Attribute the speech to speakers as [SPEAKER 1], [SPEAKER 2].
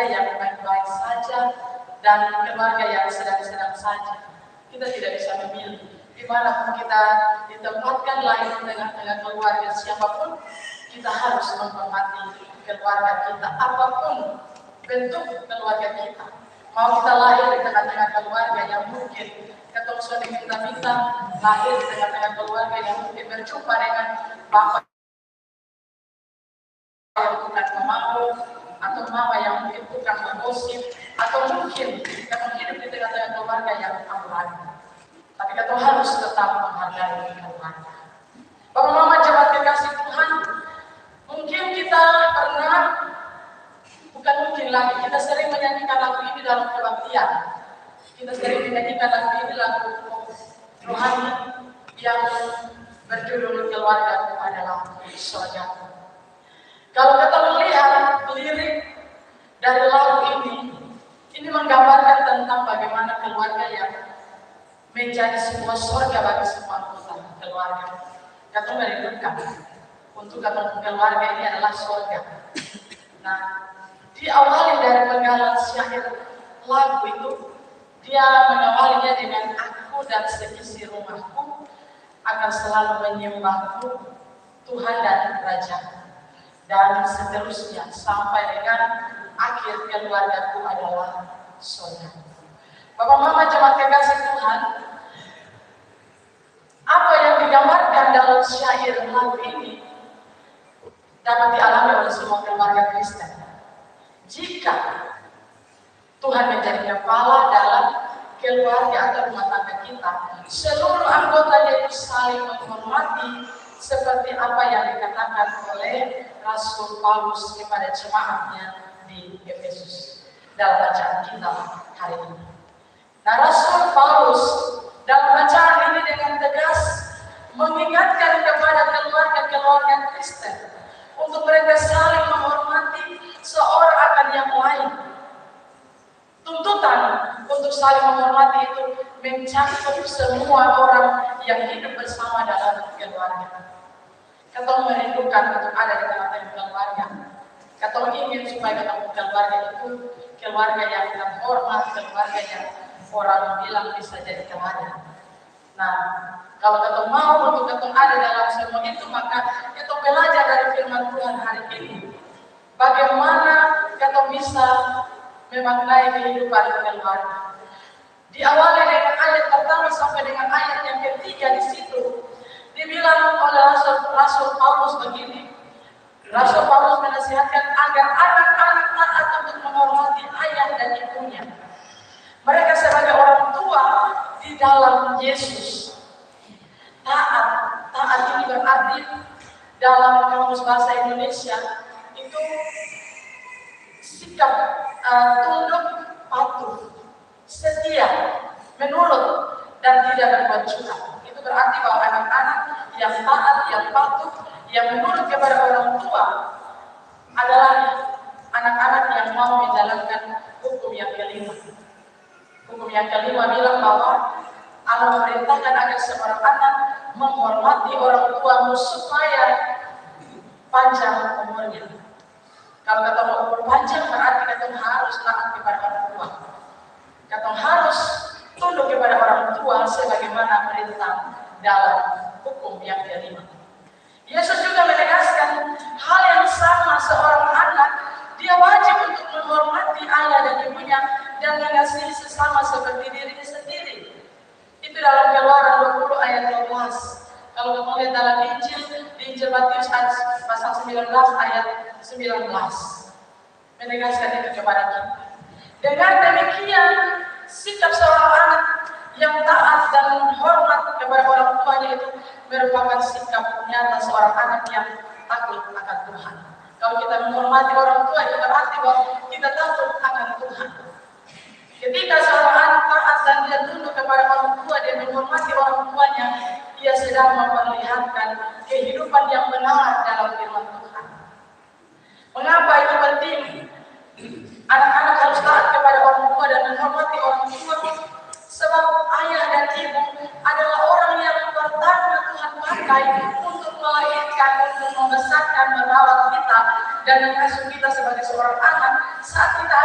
[SPEAKER 1] yang baik-baik saja dan keluarga yang sedang-sedang saja. Kita tidak bisa memilih. Dimanapun kita ditempatkan lahir di tengah-tengah keluarga siapapun, kita harus menghormati keluarga kita, apapun bentuk keluarga kita. Mau kita lahir di tengah-tengah keluarga yang mungkin ketemu suami kita lahir di tengah-tengah keluarga yang mungkin berjumpa dengan bapak yang bukan pemabuk, atau mama yang mungkin bukan menggosip, atau mungkin yang hidup di tengah-tengah keluarga yang amburadul. Tapi kita harus tetap menghargai keluarga. Bapak mama jemaat kekasih Tuhan, mungkin kita pernah, bukan mungkin lagi, kita sering menyanyikan lagu ini dalam kebaktian. Kita sering menyanyikan lagu ini, lagu rohani yang berjudul Keluarga Adalah Surga. Kalau kita melihat lirik dari lagu ini menggambarkan tentang bagaimana keluarga yang menjadi sebuah surga bagi semua anggota keluarga. Kata merindukan untuk kata keluarga ini adalah surga. Nah, diawali dari penggalan syair lagu itu, dia mengawalinya dengan aku dan seisi rumahku akan selalu menyembahmu Tuhan dan Raja. Dan seterusnya sampai dengan akhir keluargaku adalah surga. Bapak mama jemaat kekasih Tuhan, apa yang digambarkan dalam syair lagu ini dapat dialami oleh semua keluarga Kristen. Jika Tuhan menjadi kepala dalam keluarga atau rumah tangga kita, seluruh anggotanya itu saling menghormati seperti apa yang dikatakan oleh Rasul Paulus kepada jemaatnya di Efesus dalam bacaan kita hari ini. Nah, Rasul Paulus dalam bacaan ini dengan tegas mengingatkan kepada keluarga-keluarga Kristen untuk mereka saling menghormati seorang akan yang lain. Tuntutan untuk saling menghormati itu mencakup semua orang yang hidup bersama dalam keluarga. Kita merindukan untuk ada di tengah-tengah keluarga. Kita ingin supaya keluarga itu keluarga yang terhormat, keluarga yang orang bilang bisa jadi teladan. Nah, kalau kita mau untuk kita ada dalam semua itu, maka kita belajar dari firman Tuhan hari ini. Bagaimana kita bisa memaknai kehidupan keluarga. Diawali dengan ayat pertama sampai dengan ayat yang ketiga di situ. Dibilang oleh Rasul Paulus begini. Rasul Paulus menasihatkan agar anak-anak taat untuk menghormati ayah dan ibunya. Mereka sebagai orang tua di dalam Yesus. Taat ini berarti dalam kamus bahasa Indonesia itu sikap tunduk, patuh, setia, menurut, dan tidak berbuat curang. Itu berarti bahwa anak-anak yang taat, yang patuh, yang menurut kepada orang tua adalah anak-anak yang mau menjalankan hukum yang kelima. Hukum yang kelima bilang bahwa Allah memerintahkan agar seorang anak menghormati orang tuamu supaya panjang umurnya. Kalau kata umur panjang berarti kita harus taat kepada orang tua. Kita harus tunduk kepada orang tua sebagaimana perintah dalam hukum yang kelima. Yesus juga menegaskan hal yang sama, seorang anak dia wajib untuk menghormati ayah dan ibunya dan mengasihi sesama seperti dirinya sendiri. Itu dalam Keluaran 20 ayat 12. Kalau kita lihat dalam di Injil Matius pasal 19 ayat 19. Menegaskan itu kepada kita. Dengan demikian, sikap seorang anak yang taat dan hormat kepada orang tuanya itu merupakan sikap nyata seorang anak yang takut akan Tuhan. Kalau kita menghormati orang tua itu berarti bahwa kita takut akan Tuhan. Ketika seorang anak taat dan dia tunduk kepada orang tua dan menghormati orang tuanya, ia sedang memperlihatkan kehidupan yang benar dalam firman Tuhan. Mengapa itu penting? Anak-anak harus taat kepada orang tua dan menghormati orang tua, sebab ayah dan ibu adalah orang yang pertama Tuhan pakai untuk melahirkan, untuk membesarkan, merawat kita dan mengasuh kita sebagai seorang anak saat kita